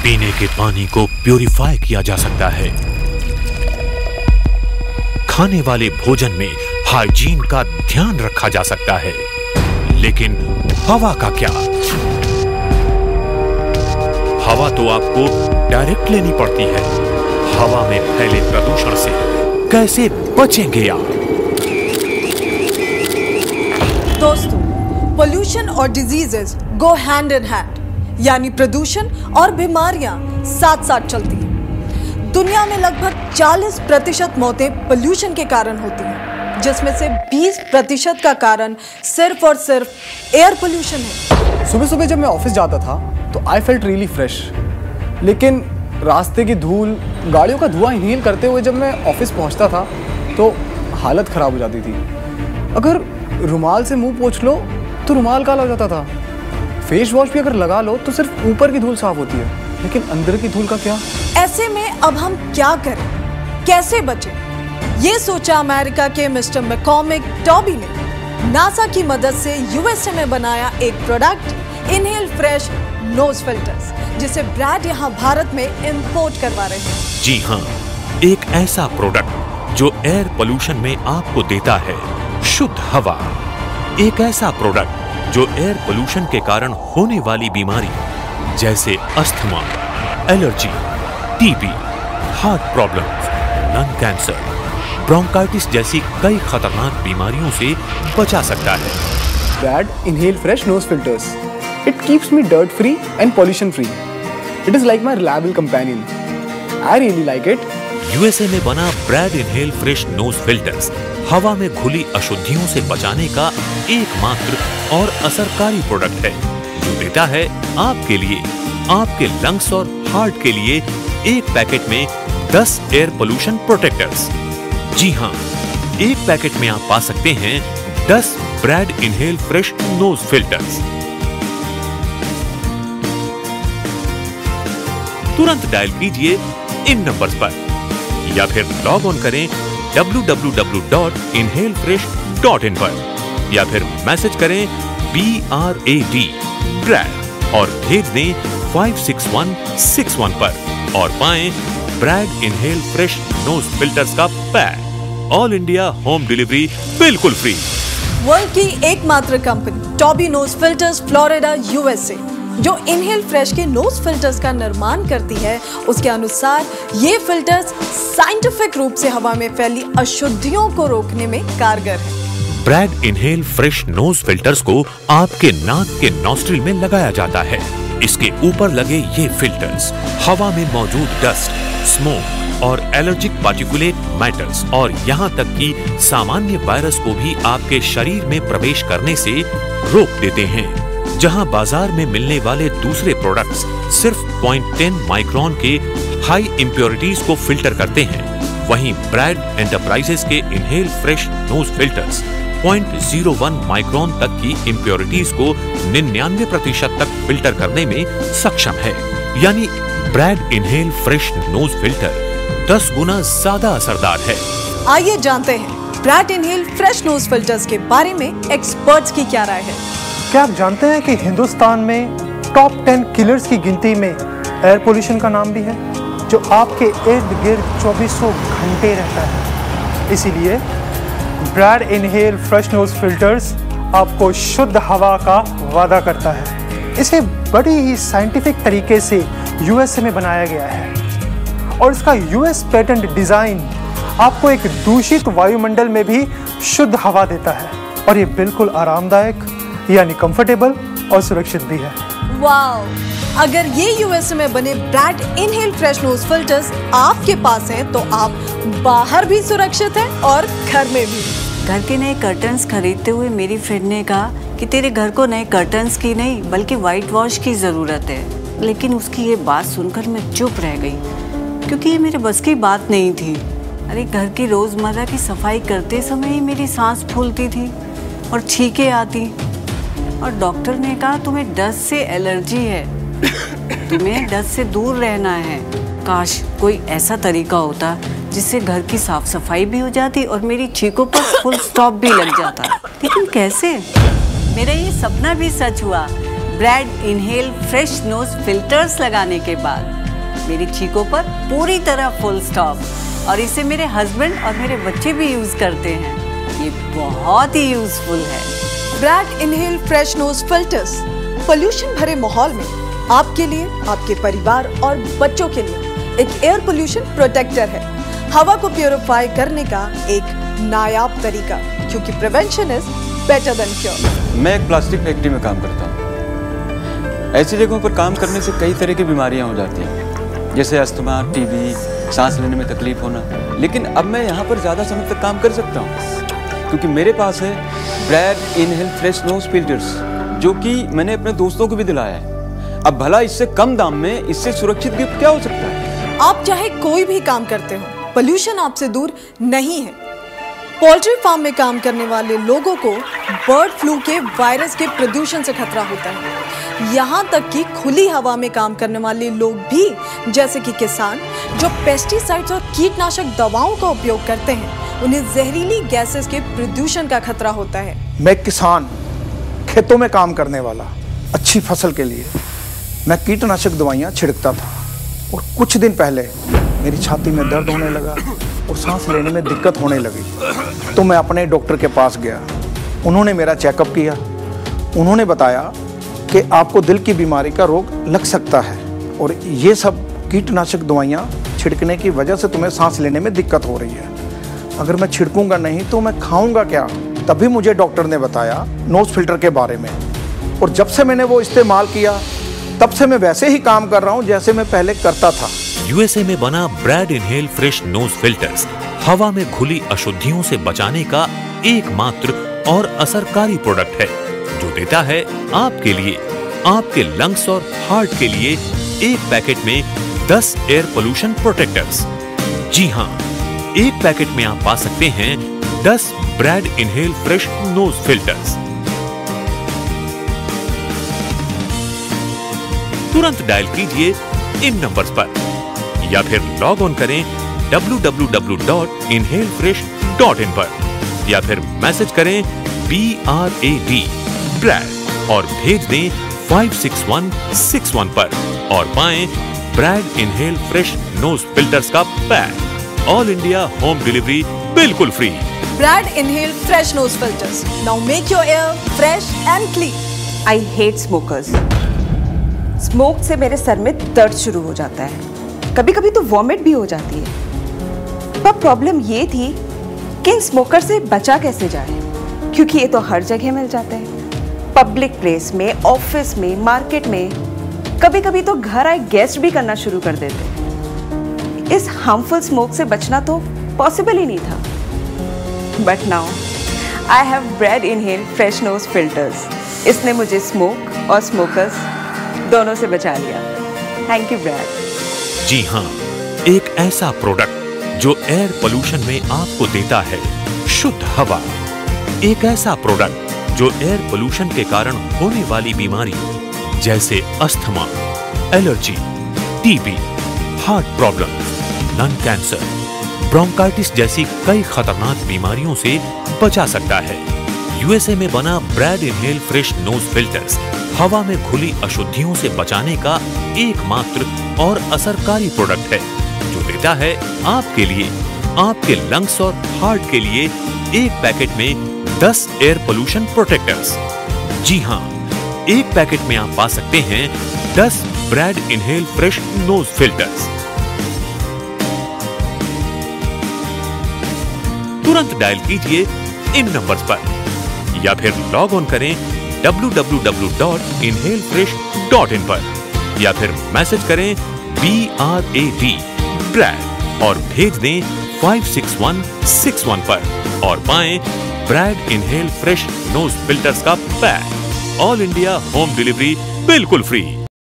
पीने के पानी को प्यूरिफाई किया जा सकता है। खाने वाले भोजन में हाइजीन का ध्यान रखा जा सकता है। लेकिन हवा का क्या? हवा तो आपको डायरेक्ट लेनी पड़ती है। हवा में फैले प्रदूषण से कैसे बचेंगे आप? दोस्तों, पोल्यूशन और diseases go hand in hand, यानी प्रदूषण और बीमारियां साथ साथ चलती हैं। दुनिया में लगभग 40% मौतें पोल्यूशन के कारण होती हैं, जिसमें से 20% का कारण सिर्फ और सिर्फ एयर पोल्यूशन है। सुबह सुबह जब मैं ऑफिस जाता था तो आई फेल्ट रियली फ्रेश, लेकिन रास्ते की धूल, गाड़ियों का धुआं इनहेल करते हुए जब मैं ऑफिस पहुंचता था तो हालत ख़राब हो जाती थी। अगर रुमाल से मुंह पोंछ लो तो रुमाल काला हो जाता था। फेस वॉश भी अगर लगा लो तो सिर्फ ऊपर की धूल साफ होती है, लेकिन अंदर की धूल का क्या? ऐसे में अब हम क्या करें, कैसे बचें? ये सोचा अमेरिका के मिस्टर मैकॉर्मिक टॉबी ने नासा की मदद से यूएसए में बनाया एक product, inhale fresh nose filters, जिसे ब्रैड यहाँ भारत में इंपोर्ट करवा रहे हैं। जी हाँ, एक ऐसा प्रोडक्ट जो एयर पोल्यूशन में आपको देता है शुद्ध हवा। एक ऐसा प्रोडक्ट जो एयर पोल्यूशन के कारण होने वाली बीमारी जैसे asthma, allergy, TB, heart problems, lung cancer, bronchitis जैसी कई खतरनाक बीमारियों से बचा सकता है। Brad inhale fresh nose filters. It keeps me dirt free and pollution free. It is like my reliable companion. I really like it. USA में बना Brad inhale fresh nose filters हवा में घुली अशुद्धियों से बचाने का एकमात्र और असरकारी प्रोडक्ट है, जो देता है आपके लिए, आपके लंग्स और हार्ट के लिए एक पैकेट में 10 एयर पोल्यूशन प्रोटेक्टर्स। जी हाँ, एक पैकेट में आप पा सकते हैं 10 Brad inhale fresh nose filters. तुरंत डायल कीजिए इन नंबर्स पर या फिर लॉग ऑन करें www.inhalefresh.in पर या फिर मैसेज करें BRAD ब्रैड और भेज दें 56161 पर और पाएं brand inhale fresh nose filters का pack. All India home delivery बिल्कुल फ्री। वर्ल्ड की एकमात्र company Toby nose filters, Florida, USA, जो इनहेल फ्रेश के नोज फिल्टर्स का निर्माण करती है, उसके अनुसार ये फिल्टर्स साइंटिफिक रूप से हवा में फैली अशुद्धियों को रोकने में कारगर है। Brad inhale fresh nose filters को आपके नाक के नॉस्ट्रिल में लगाया जाता है। इसके ऊपर लगे ये फिल्टर्स हवा में मौजूद डस्ट, स्मोक और एलर्जिक पार्टिकुलेट मैटर्स और यहाँ तक कि सामान्य वायरस को भी आपके शरीर में प्रवेश करने से रोक देते हैं। जहां बाजार में मिलने वाले दूसरे प्रोडक्ट्स सिर्फ 0.10 माइक्रोन के हाई इंप्योरिटीज को फिल्टर करते हैं, वहीं ब्रैड एंटरप्राइजेस के inhale fresh nose filters 0.01 micron तक की इंप्योरिटीज को 99% तक फिल्टर करने में सक्षम है। यानी Brad inhale fresh nose filter 10 गुना ज्यादा असरदार है। आइए जानते हैं Brad inhale fresh nose filters के बारे में एक्सपर्ट्स की क्या राय है। क्या आप जानते हैं कि हिंदुस्तान में टॉप 10 किलर्स की गिनती में एयर पोल्यूशन का नाम भी है, जो आपके इर्द गिर्द 2400 घंटे रहता है। इसीलिए Brad inhale fresh nose filters आपको शुद्ध हवा का वादा करता है। इसे बड़ी ही साइंटिफिक तरीके से यूएसए में बनाया गया है और इसका यूएस पेटेंट डिज़ाइन आपको एक दूषित वायुमंडल में भी शुद्ध हवा देता है और ये बिल्कुल आरामदायक यानी कंफर्टेबल और सुरक्षित भी है। वाओ! अगर ये यूएसए में बने Brad inhale fresh nose filters आपके पास हैं, तो आप बाहर भी सुरक्षित हैं और घर में भी। घर के नए कर्टन्स खरीदते हुए मेरी फ्रेंड ने कहा कि तेरे घर को नए कर्टन्स की नहीं बल्कि वाइट वॉश की जरूरत है, लेकिन उसकी ये बात सुनकर मैं चुप रह गई, क्योंकि ये मेरे बस की बात नहीं थी। अरे घर की रोजमर्रा की सफाई करते समय ही मेरी सांस फूलती थी और छींकें आती, और डॉक्टर ने कहा तुम्हें डस्ट से एलर्जी है, तुम्हें डस्ट से दूर रहना है। काश कोई ऐसा तरीका होता जिससे घर की साफ सफाई भी हो जाती और मेरी छींकों पर फुल स्टॉप भी लग जाता, लेकिन कैसे? मेरा ये सपना भी सच हुआ। Brad inhale fresh nose filters लगाने के बाद मेरी चीखों पर पूरी तरह फुल स्टॉप। और इसे मेरे हस्बैंड और मेरे बच्चे भी यूज करते हैं। ये बहुत ही यूजफुल है। Brad inhale fresh nose filters pollution भरे माहौल में आपके लिए, आपके परिवार और बच्चों के लिए एक एयर पोल्यूशन प्रोटेक्टर है। हवा को प्यूरिफाई करने का एक नायाब तरीका, क्योंकि prevention is better than cure. मैं एक प्लास्टिक फैक्ट्री में काम करता हूँ। ऐसी जगहों पर काम करने से कई तरह की बीमारियाँ हो जाती हैं, जैसे अस्थमा, टीबी, सांस लेने में तकलीफ होना। लेकिन अब मैं यहाँ पर ज़्यादा समय तक काम कर सकता हूँ, क्योंकि मेरे पास है Brad inhale fresh nose filters, जो कि मैंने अपने दोस्तों को भी दिलाया है। अब भला इससे कम दाम में इससे सुरक्षित गिफ्ट क्या हो सकता है? आप चाहे कोई भी काम करते हो, पोल्यूशन आपसे दूर नहीं है। पोल्ट्री फार्म में काम करने वाले लोगों को बर्ड फ्लू के वायरस के प्रदूषण से खतरा होता है। यहाँ तक कि खुली हवा में काम करने वाले लोग भी, जैसे कि किसान जो पेस्टिसाइड्स और कीटनाशक दवाओं का उपयोग करते हैं, उन्हें जहरीली गैसेस के प्रदूषण का खतरा होता है। मैं किसान, खेतों में काम करने वाला, अच्छी फसल के लिए मैं कीटनाशक दवाइयाँ छिड़कता था, और कुछ दिन पहले मेरी छाती में दर्द होने लगा और सांस लेने में दिक्कत होने लगी। तो मैं अपने डॉक्टर के पास गया। उन्होंने मेरा चेकअप किया। उन्होंने बताया कि आपको दिल की बीमारी का रोग लग सकता है, और ये सब कीटनाशक दवाइयाँ छिड़कने की वजह से तुम्हें सांस लेने में दिक्कत हो रही है। अगर मैं छिड़कूंगा नहीं तो मैं खाऊंगा क्या? तभी मुझे डॉक्टर ने बताया नोज फिल्टर के बारे में, और जब से मैंने वो इस्तेमाल किया तब से मैं वैसे ही काम कर रहा हूँ जैसे मैं पहले करता था। यूएसए में बना Brad inhale fresh nose filters हवा में घुली अशुद्धियों से बचाने का एकमात्र और असरकारी प्रोडक्ट है, जो देता है आपके लिए, आपके लंग्स और हार्ट के लिए एक पैकेट में 10 एयर पोल्यूशन प्रोटेक्टर्स। जी हाँ, एक पैकेट में आप पा सकते हैं 10 Brad inhale fresh nose filters. तुरंत डायल कीजिए इन नंबर्स पर, या फिर लॉग ऑन करें www.inhalefresh.in पर, या फिर मैसेज करें BRAD ब्रैड और भेज दें 56161 पर, और पाएं brand inhale fresh nose filters का pack. All India home delivery बिल्कुल free. Brand inhale fresh nose filters now make your air fresh and clean. I hate smokers. Smoke से मेरे सर में दर्द शुरू हो जाता है, कभी कभी तो वॉमिट भी हो जाती है। पर प्रॉब्लम ये थी कि इन स्मोकर से बचा कैसे जाए, क्योंकि ये तो हर जगह मिल जाते हैं, पब्लिक प्लेस में, ऑफिस में, मार्केट में, कभी कभी तो घर आए गेस्ट भी करना शुरू कर देते हैं। इस हार्मफुल स्मोक से बचना तो पॉसिबल ही नहीं था। But now I have Brad inhale fresh nose filters. इसने मुझे स्मोक और स्मोकर्स दोनों से बचा लिया। Thank you bread. जी हाँ, एक ऐसा प्रोडक्ट जो एयर पोल्यूशन में आपको देता है शुद्ध हवा। एक ऐसा प्रोडक्ट जो एयर पोल्यूशन के कारण होने वाली बीमारियों जैसे asthma, allergy, TB, heart problem, lung cancer, bronchitis जैसी कई खतरनाक बीमारियों से बचा सकता है। यूएसए में बना Brad inhale fresh nose filters हवा में घुली अशुद्धियों से बचाने का एकमात्र और असरकारी प्रोडक्ट है, जो देता है आपके लिए, आपके लंग्स और हार्ट के लिए एक पैकेट में 10 एयर पोल्यूशन प्रोटेक्टर्स। जी हाँ, एक पैकेट में आप पा सकते हैं 10 Brad inhale fresh nose filters. तुरंत डायल कीजिए इन नंबर्स पर, या फिर लॉग ऑन करें www.inhalefresh.in पर, या फिर मैसेज करें BRAD ब्रैड और भेज दें 56161 पर, और पाएं brand inhale fresh nose filters का pack. All India home delivery बिल्कुल फ्री।